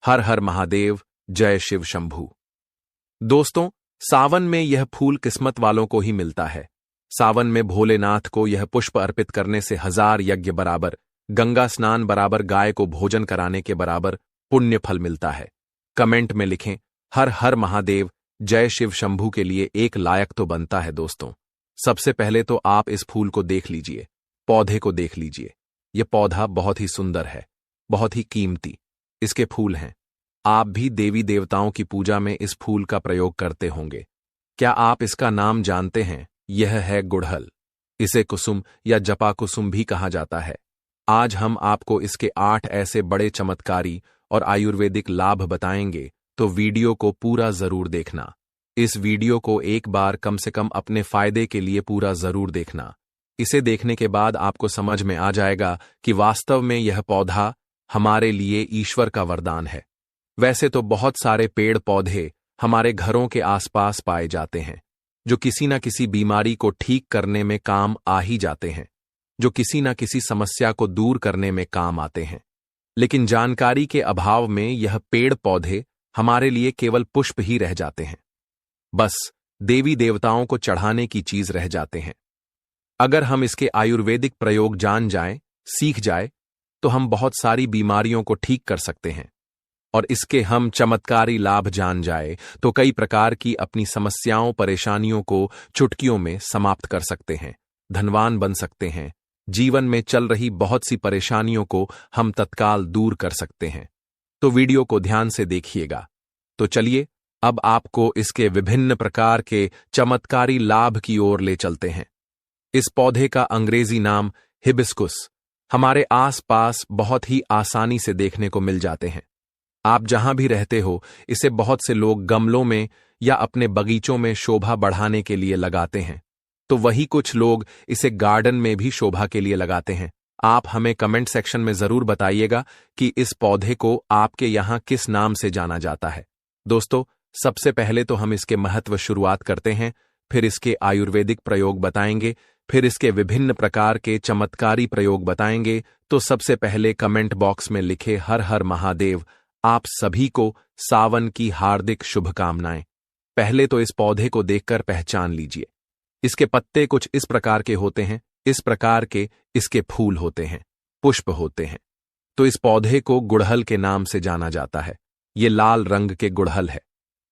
हर हर महादेव, जय शिव शंभू। दोस्तों, सावन में यह फूल किस्मत वालों को ही मिलता है। सावन में भोलेनाथ को यह पुष्प अर्पित करने से 1000 यज्ञ बराबर, गंगा स्नान बराबर, गाय को भोजन कराने के बराबर पुण्य फल मिलता है। कमेंट में लिखें हर हर महादेव, जय शिव शंभू के लिए एक लायक तो बनता है। दोस्तों, सबसे पहले तो आप इस फूल को देख लीजिए, पौधे को देख लीजिए। यह पौधा बहुत ही सुंदर है, बहुत ही कीमती इसके फूल हैं। आप भी देवी देवताओं की पूजा में इस फूल का प्रयोग करते होंगे। क्या आप इसका नाम जानते हैं? यह है गुड़हल। इसे कुसुम या जपा कुसुम भी कहा जाता है। आज हम आपको इसके 8 ऐसे बड़े चमत्कारी और आयुर्वेदिक लाभ बताएंगे, तो वीडियो को पूरा जरूर देखना। इस वीडियो को एक बार कम से कम अपने फायदे के लिए पूरा जरूर देखना। इसे देखने के बाद आपको समझ में आ जाएगा कि वास्तव में यह पौधा हमारे लिए ईश्वर का वरदान है। वैसे तो बहुत सारे पेड़ पौधे हमारे घरों के आसपास पाए जाते हैं, जो किसी न किसी बीमारी को ठीक करने में काम आ ही जाते हैं, जो किसी न किसी समस्या को दूर करने में काम आते हैं। लेकिन जानकारी के अभाव में यह पेड़ पौधे हमारे लिए केवल पुष्प ही रह जाते हैं, बस देवी देवताओं को चढ़ाने की चीज रह जाते हैं। अगर हम इसके आयुर्वेदिक प्रयोग जान जाएं, सीख जाए, तो हम बहुत सारी बीमारियों को ठीक कर सकते हैं। और इसके हम चमत्कारी लाभ जान जाए तो कई प्रकार की अपनी समस्याओं परेशानियों को चुटकियों में समाप्त कर सकते हैं, धनवान बन सकते हैं। जीवन में चल रही बहुत सी परेशानियों को हम तत्काल दूर कर सकते हैं। तो वीडियो को ध्यान से देखिएगा। तो चलिए अब आपको इसके विभिन्न प्रकार के चमत्कारी लाभ की ओर ले चलते हैं। इस पौधे का अंग्रेजी नाम हिबिस्कुस हमारे आसपास बहुत ही आसानी से देखने को मिल जाते हैं। आप जहां भी रहते हो, इसे बहुत से लोग गमलों में या अपने बगीचों में शोभा बढ़ाने के लिए लगाते हैं, तो वही कुछ लोग इसे गार्डन में भी शोभा के लिए लगाते हैं। आप हमें कमेंट सेक्शन में जरूर बताइएगा कि इस पौधे को आपके यहां किस नाम से जाना जाता है। दोस्तों, सबसे पहले तो हम इसके महत्व शुरुआत करते हैं, फिर इसके आयुर्वेदिक प्रयोग बताएंगे, फिर इसके विभिन्न प्रकार के चमत्कारी प्रयोग बताएंगे। तो सबसे पहले कमेंट बॉक्स में लिखे हर हर महादेव। आप सभी को सावन की हार्दिक शुभकामनाएं। पहले तो इस पौधे को देखकर पहचान लीजिए। इसके पत्ते कुछ इस प्रकार के होते हैं, इस प्रकार के इसके फूल होते हैं, पुष्प होते हैं। तो इस पौधे को गुड़हल के नाम से जाना जाता है। ये लाल रंग के गुड़हल है।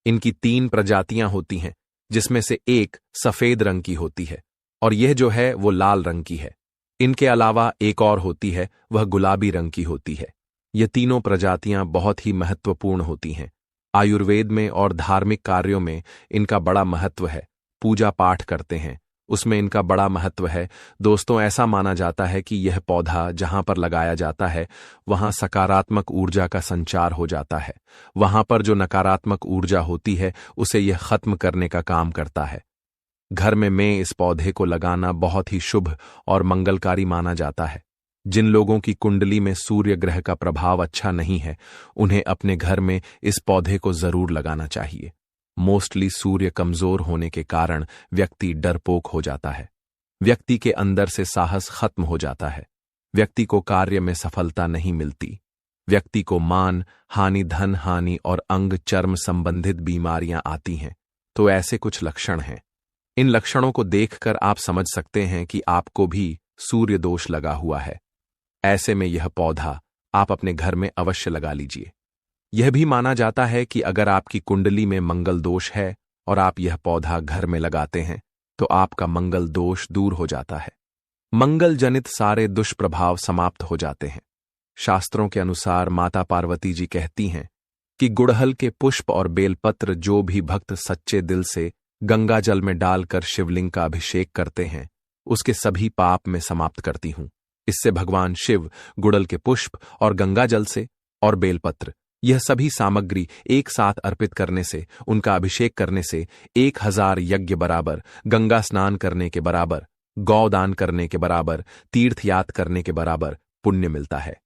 इनकी 3 प्रजातियां होती हैं, जिसमें से एक सफेद रंग की होती है और यह जो है वो लाल रंग की है। इनके अलावा एक और होती है, वह गुलाबी रंग की होती है। ये तीनों प्रजातियां बहुत ही महत्वपूर्ण होती हैं। आयुर्वेद में और धार्मिक कार्यों में इनका बड़ा महत्व है। पूजा पाठ करते हैं, उसमें इनका बड़ा महत्व है। दोस्तों, ऐसा माना जाता है कि यह पौधा जहां पर लगाया जाता है, वहां सकारात्मक ऊर्जा का संचार हो जाता है। वहां पर जो नकारात्मक ऊर्जा होती है, उसे यह खत्म करने का काम करता है। घर में इस पौधे को लगाना बहुत ही शुभ और मंगलकारी माना जाता है। जिन लोगों की कुंडली में सूर्य ग्रह का प्रभाव अच्छा नहीं है, उन्हें अपने घर में इस पौधे को जरूर लगाना चाहिए। मोस्टली सूर्य कमजोर होने के कारण व्यक्ति डरपोक हो जाता है। व्यक्ति के अंदर से साहस खत्म हो जाता है। व्यक्ति को कार्य में सफलता नहीं मिलती। व्यक्ति को मान हानि, धन हानि और अंग चर्म संबंधित बीमारियां आती हैं। तो ऐसे कुछ लक्षण हैं। इन लक्षणों को देखकर आप समझ सकते हैं कि आपको भी सूर्य दोष लगा हुआ है। ऐसे में यह पौधा आप अपने घर में अवश्य लगा लीजिए। यह भी माना जाता है कि अगर आपकी कुंडली में मंगल दोष है और आप यह पौधा घर में लगाते हैं, तो आपका मंगल दोष दूर हो जाता है। मंगल जनित सारे दुष्प्रभाव समाप्त हो जाते हैं। शास्त्रों के अनुसार माता पार्वती जी कहती हैं कि गुड़हल के पुष्प और बेलपत्र जो भी भक्त सच्चे दिल से गंगा जल में डालकर शिवलिंग का अभिषेक करते हैं, उसके सभी पाप में समाप्त करती हूं। इससे भगवान शिव गुड़हल के पुष्प और गंगा जल से और बेलपत्र, यह सभी सामग्री एक साथ अर्पित करने से, उनका अभिषेक करने से 1000 यज्ञ बराबर, गंगा स्नान करने के बराबर, गौदान करने के बराबर, तीर्थयात करने के बराबर पुण्य मिलता है।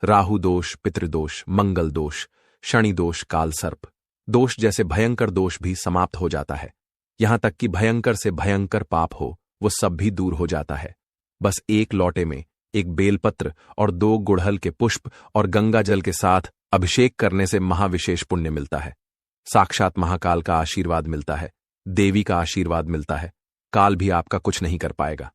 राहु दोष, पितृदोष, मंगल दोष, शनि दोष, काल सर्प दोष जैसे भयंकर दोष भी समाप्त हो जाता है। यहां तक कि भयंकर से भयंकर पाप हो, वो सब भी दूर हो जाता है। बस एक लोटे में एक बेलपत्र और 2 गुड़हल के पुष्प और गंगा जल के साथ अभिषेक करने से महाविशेष पुण्य मिलता है। साक्षात महाकाल का आशीर्वाद मिलता है, देवी का आशीर्वाद मिलता है। काल भी आपका कुछ नहीं कर पाएगा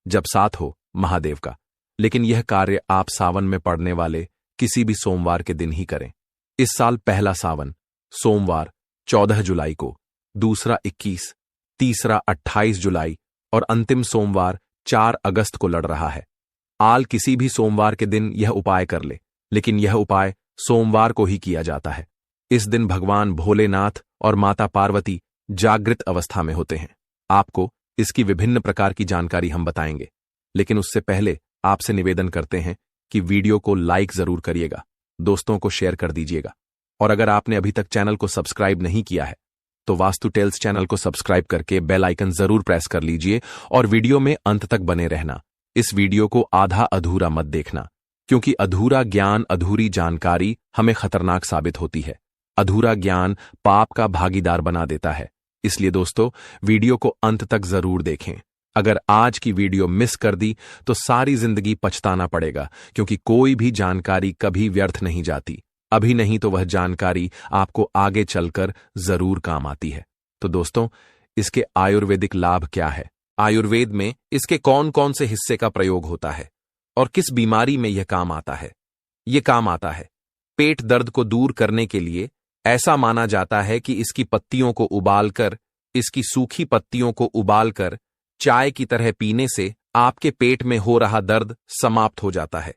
जब साथ हो महादेव का। लेकिन यह कार्य आप सावन में पड़ने वाले किसी भी सोमवार के दिन ही करें। इस साल पहला सावन सोमवार 14 जुलाई को, दूसरा 21, तीसरा 28 जुलाई और अंतिम सोमवार 4 अगस्त को लड़ रहा है। आल किसी भी सोमवार के दिन यह उपाय कर ले, लेकिन यह उपाय सोमवार को ही किया जाता है। इस दिन भगवान भोलेनाथ और माता पार्वती जागृत अवस्था में होते हैं। आपको इसकी विभिन्न प्रकार की जानकारी हम बताएंगे, लेकिन उससे पहले आपसे निवेदन करते हैं कि वीडियो को लाइक जरूर करिएगा, दोस्तों को शेयर कर दीजिएगा, और अगर आपने अभी तक चैनल को सब्सक्राइब नहीं किया है तो वास्तु टेल्स चैनल को सब्सक्राइब करके बेल आइकन जरूर प्रेस कर लीजिए और वीडियो में अंत तक बने रहना। इस वीडियो को आधा अधूरा मत देखना, क्योंकि अधूरा ज्ञान, अधूरी जानकारी हमें खतरनाक साबित होती है। अधूरा ज्ञान पाप का भागीदार बना देता है। इसलिए दोस्तों, वीडियो को अंत तक जरूर देखें। अगर आज की वीडियो मिस कर दी तो सारी जिंदगी पछताना पड़ेगा, क्योंकि कोई भी जानकारी कभी व्यर्थ नहीं जाती। अभी नहीं तो वह जानकारी आपको आगे चलकर जरूर काम आती है। तो दोस्तों, इसके आयुर्वेदिक लाभ क्या है? आयुर्वेद में इसके कौन कौन से हिस्से का प्रयोग होता है और किस बीमारी में यह काम आता है? यह काम आता है पेट दर्द को दूर करने के लिए। ऐसा माना जाता है कि इसकी पत्तियों को उबालकर, इसकी सूखी पत्तियों को उबालकर चाय की तरह पीने से आपके पेट में हो रहा दर्द समाप्त हो जाता है।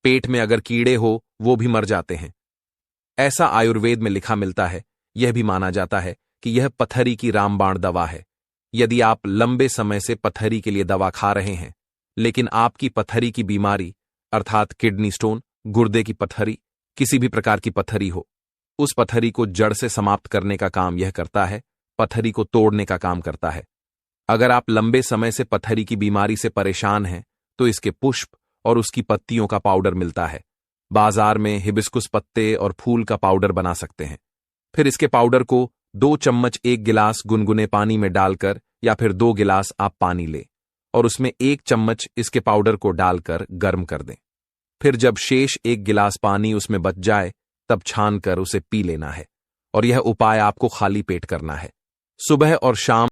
पेट में अगर कीड़े हो वो भी मर जाते हैं, ऐसा आयुर्वेद में लिखा मिलता है। यह भी माना जाता है कि यह पथरी की रामबाण दवा है। यदि आप लंबे समय से पथरी के लिए दवा खा रहे हैं, लेकिन आपकी पथरी की बीमारी अर्थात किडनी स्टोन, गुर्दे की पथरी, किसी भी प्रकार की पथरी हो, उस पथरी को जड़ से समाप्त करने का काम यह करता है, पथरी को तोड़ने का काम करता है। अगर आप लंबे समय से पथरी की बीमारी से परेशान हैं तो इसके पुष्प और उसकी पत्तियों का पाउडर मिलता है। बाजार में हिबिस्कुस पत्ते और फूल का पाउडर बना सकते हैं। फिर इसके पाउडर को 2 चम्मच 1 गिलास गुनगुने पानी में डालकर, या फिर 2 गिलास आप पानी लें और उसमें 1 चम्मच इसके पाउडर को डालकर गर्म कर दें। फिर जब शेष 1 गिलास पानी उसमें बच जाए तब छान कर उसे पी लेना है। और यह उपाय आपको खाली पेट करना है। सुबह और शाम